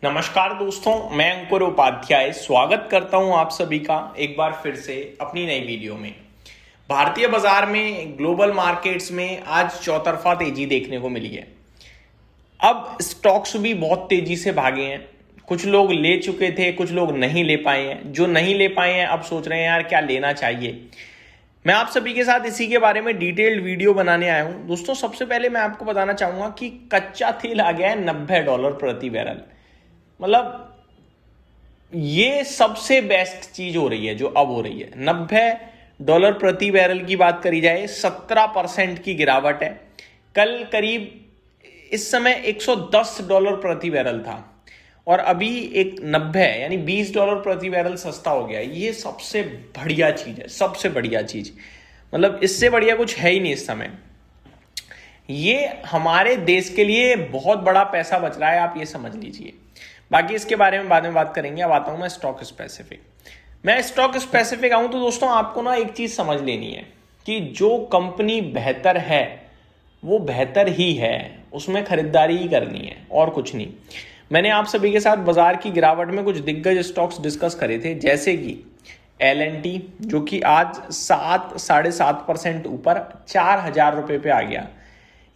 नमस्कार दोस्तों, मैं अंकुर उपाध्याय स्वागत करता हूं आप सभी का एक बार फिर से अपनी नई वीडियो में। भारतीय बाजार में, ग्लोबल मार्केट्स में आज चौतरफा तेजी देखने को मिली है। अब स्टॉक्स भी बहुत तेजी से भागे हैं। कुछ लोग ले चुके थे, कुछ लोग नहीं ले पाए हैं। जो नहीं ले पाए हैं अब सोच रहे हैं यार क्या लेना चाहिए। मैं आप सभी के साथ इसी के बारे में डिटेल्ड वीडियो बनाने आया हूं। दोस्तों, सबसे पहले मैं आपको बताना चाहूंगा कि कच्चा तेल आ गया है $90 प्रति बैरल। मतलब ये सबसे बेस्ट चीज हो रही है जो अब हो रही है। $90 प्रति बैरल की बात करी जाए, 17% की गिरावट है। कल करीब इस समय $110 प्रति बैरल था और अभी एक 90 है, यानी $20 प्रति बैरल सस्ता हो गया। ये सबसे बढ़िया चीज है, सबसे बढ़िया चीज। मतलब इससे बढ़िया कुछ है ही नहीं इस समय। ये हमारे देश के लिए बहुत बड़ा पैसा बच रहा है, आप ये समझ लीजिए। बाकी इसके बारे में बाद में बात करेंगे। अब आता हूं मैं स्टॉक स्पेसिफिक। मैं स्टॉक स्पेसिफिक आऊं तो दोस्तों आपको ना एक चीज समझ लेनी है कि जो कंपनी बेहतर है वो बेहतर ही है, उसमें खरीदारी ही करनी है और कुछ नहीं। मैंने आप सभी के साथ बाजार की गिरावट में कुछ दिग्गज स्टॉक्स डिस्कस करे थे, जैसे कि L&T जो कि आज 7-7.5% ऊपर ₹4,000 पे आ गया।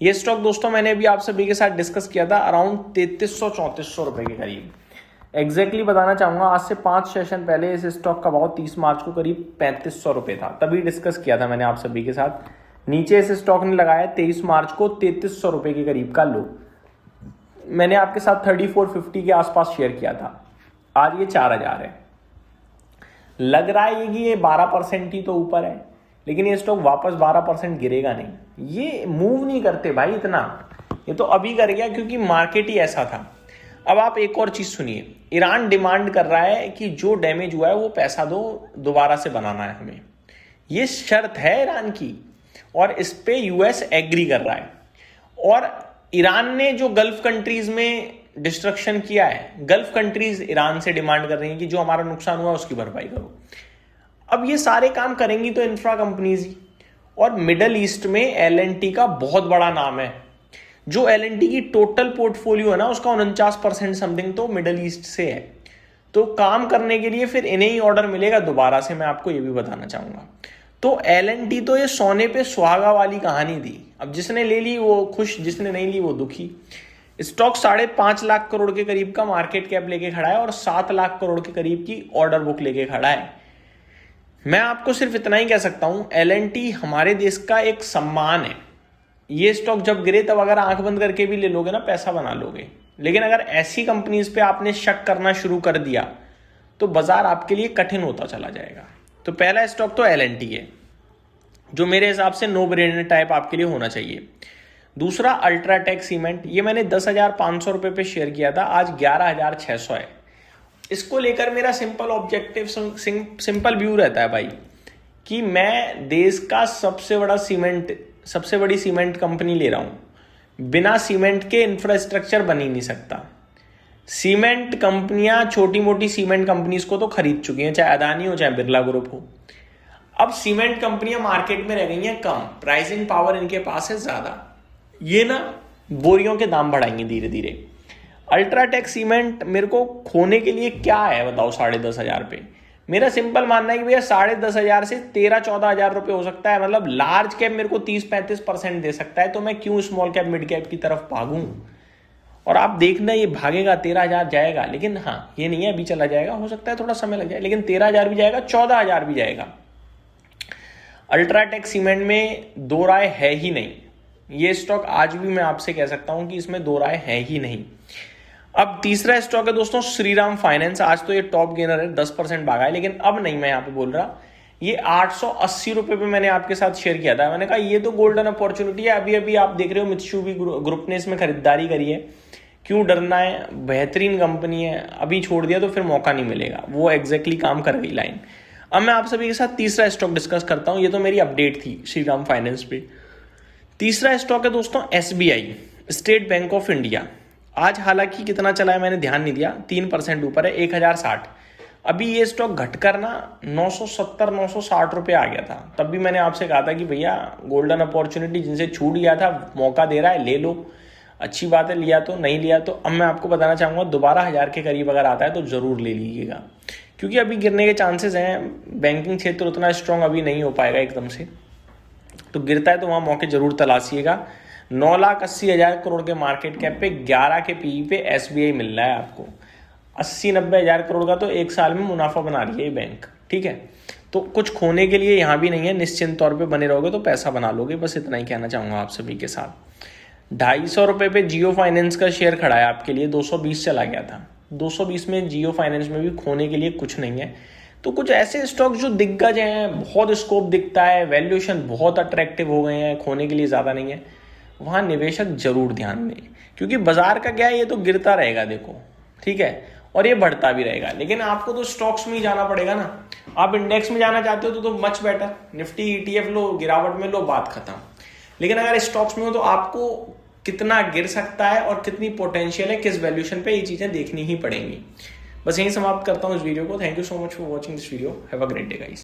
ये स्टॉक दोस्तों मैंने अभी आप सभी के साथ डिस्कस किया था अराउंड 3300-3400 रुपए के करीब। एग्जैक्टली बताना चाहूंगा, आज से 5 सेशन पहले इस स्टॉक का भाव 30 मार्च को करीब 3500 रुपए था। तभी डिस्कस किया था मैंने आप सभी के साथ। नीचे इस स्टॉक ने लगाया 23 मार्च को 3300 रुपए के करीब का लो। मैंने आपके साथ 3450 के आसपास शेयर किया था। आज ये 4000 है। लग रहा है कि ये 12% ही तो ऊपर है, लेकिन ये स्टॉक वापस 12% गिरेगा नहीं। ये मूव नहीं करते भाई इतना। ये तो अभी कर गया क्योंकि मार्केट ही ऐसा था। अब आप एक और चीज सुनिए। ईरान डिमांड कर रहा है कि जो डैमेज हुआ है वो पैसा दो, दोबारा से बनाना है हमें। ये शर्त है ईरान की और इस पे यूएस एग्री कर रहा है। और ईरान ने जो गल्फ कंट्रीज में डिस्ट्रक्शन किया है, गल्फ कंट्रीज ईरान से डिमांड कर रही हैं कि जो हमारा नुकसान हुआ उसकी भरपाई करो। अब ये सारे काम करेंगी तो इंफ्रा कंपनीज ही। और मिडल ईस्ट में L&T का बहुत बड़ा नाम है। जो L&T की टोटल पोर्टफोलियो है ना, उसका 49% समथिंग तो मिडल ईस्ट से है। तो काम करने के लिए फिर इन्हें ही ऑर्डर मिलेगा दोबारा से, मैं आपको ये भी बताना चाहूंगा। तो L&T तो ये सोने पे सुहागा वाली कहानी थी। अब जिसने ले ली वो खुश, जिसने नहीं ली वो दुखी। स्टॉक 5.5 लाख करोड़ के करीब का मार्केट कैप लेके खड़ा है और 7 लाख करोड़ के करीब की ऑर्डर बुक लेके खड़ा है। मैं आपको सिर्फ इतना ही कह सकता हूं, L&T हमारे देश का एक सम्मान है। ये स्टॉक जब गिरे तब अगर आंख बंद करके भी ले लोगे ना, पैसा बना लोगे। लेकिन अगर ऐसी कंपनीज पे आपने शक करना शुरू कर दिया तो बाजार आपके लिए कठिन होता चला जाएगा। तो पहला स्टॉक तो L&T है, जो मेरे हिसाब से नो ब्रेनर टाइप आपके लिए होना चाहिए। दूसरा अल्ट्राटेक सीमेंट, ये मैंने 10,500 रुपए पे शेयर किया था, आज 11,600 है। इसको लेकर मेरा सिंपल ऑब्जेक्टिव, सिंपल व्यू रहता है भाई, कि मैं देश का सबसे बड़ी सीमेंट कंपनी ले रहा हूं। बिना सीमेंट के इंफ्रास्ट्रक्चर बन ही नहीं सकता। सीमेंट कंपनियां छोटी मोटी सीमेंट कंपनीज को तो खरीद चुकी हैं, चाहे अदानी हो चाहे बिरला ग्रुप हो। अब सीमेंट कंपनियां मार्केट में रह गई हैं कम, प्राइसिंग पावर इनके पास है ज्यादा। ये ना बोरियों के दाम बढ़ाएंगे धीरे धीरे। अल्ट्राटेक सीमेंट मेरे को खोने के लिए क्या है बताओ 10,500 पे। मेरा सिंपल मानना है कि भैया 10,500 से 13-14 रुपए हो सकता है। मतलब लार्ज कैप मेरे को 30-35% दे सकता है, तो मैं क्यों स्मॉल कैप मिड कैप की तरफ भागूं। और आप देखना ये भागेगा, 13,000 जाएगा। लेकिन हाँ, ये नहीं है अभी चला जाएगा, हो सकता है थोड़ा समय लग जाए, लेकिन 13,000 भी जाएगा, 14,000 भी जाएगा। अल्ट्राटेक सीमेंट में दो राय है ही नहीं। ये स्टॉक आज भी मैं आपसे कह सकता हूं कि इसमें दो राय है ही नहीं। अब तीसरा स्टॉक है दोस्तों श्रीराम फाइनेंस। आज तो ये टॉप गेनर है, 10% भागा है, लेकिन अब नहीं मैं यहाँ पे बोल रहा। ये 880 रुपए पे मैंने आपके साथ शेयर किया था। मैंने कहा ये तो गोल्डन अपॉर्चुनिटी है। अभी अभी आप देख रहे हो मित्सुबिशी ग्रुप ने इसमें खरीदारी करी है, क्यों डरना है, बेहतरीन कंपनी है। अभी छोड़ दिया तो फिर मौका नहीं मिलेगा। वो एग्जैक्टली काम कर गई लाइन। अब मैं आप सभी के साथ तीसरा स्टॉक डिस्कस करता हूं। ये तो मेरी अपडेट थी श्रीराम फाइनेंस पे। तीसरा स्टॉक है दोस्तों SBI, state bank of India. आज हालांकि कितना चला है मैंने ध्यान नहीं दिया, 3% ऊपर है, 1060। अभी ये स्टॉक घटकर ना 970-960 रुपए आ गया था। तब भी मैंने आपसे कहा था कि भैया गोल्डन अपॉर्चुनिटी, जिनसे छूट गया था मौका दे रहा है, ले लो। अच्छी बात है, लिया तो, नहीं लिया तो अब मैं आपको बताना चाहूँगा दोबारा 1000 के करीब अगर आता है तो ज़रूर ले लीजिएगा, क्योंकि अभी गिरने के चांसेस हैं। बैंकिंग क्षेत्र उतना स्ट्रांग अभी नहीं हो पाएगा एकदम से, तो गिरता है तो वहाँ मौके जरूर तलाशिएगा। 9,80,000 करोड़ के मार्केट कैप पे 11 के पीई पे SBI मिल रहा है आपको। 80-90 हज़ार करोड़ का तो एक साल में मुनाफा बना रही है ये बैंक, ठीक है। तो कुछ खोने के लिए यहाँ भी नहीं है, निश्चिंत तौर पे बने रहोगे तो पैसा बना लोगे, बस इतना ही कहना चाहूँगा आप सभी के साथ। 250 रुपये पे जियो फाइनेंस का शेयर खड़ा है आपके लिए, 220 चला गया था। 220 में जियो फाइनेंस में भी खोने के लिए कुछ नहीं है। तो कुछ ऐसे स्टॉक जो दिग्गज हैं, बहुत स्कोप दिखता है, वैल्यूएशन बहुत अट्रैक्टिव हो गए हैं, खोने के लिए ज़्यादा नहीं है, वहाँ निवेशक जरूर ध्यान दें, क्योंकि बाजार का क्या है, ये तो गिरता रहेगा देखो, ठीक है, और ये बढ़ता भी रहेगा। लेकिन आपको तो स्टॉक्स में ही जाना पड़ेगा ना। आप इंडेक्स में जाना चाहते हो तो मच बेटर, निफ्टी ETF लो, गिरावट में लो, बात खत्म। लेकिन अगर स्टॉक्स में हो तो आपको कितना गिर सकता है और कितनी पोटेंशियल है, किस वैल्यूएशन पे, ये चीजें देखनी ही पड़ेंगी। बस यही समाप्त करता हूँ इस वीडियो को। Thank you so much for watching this video. Have a great day guys.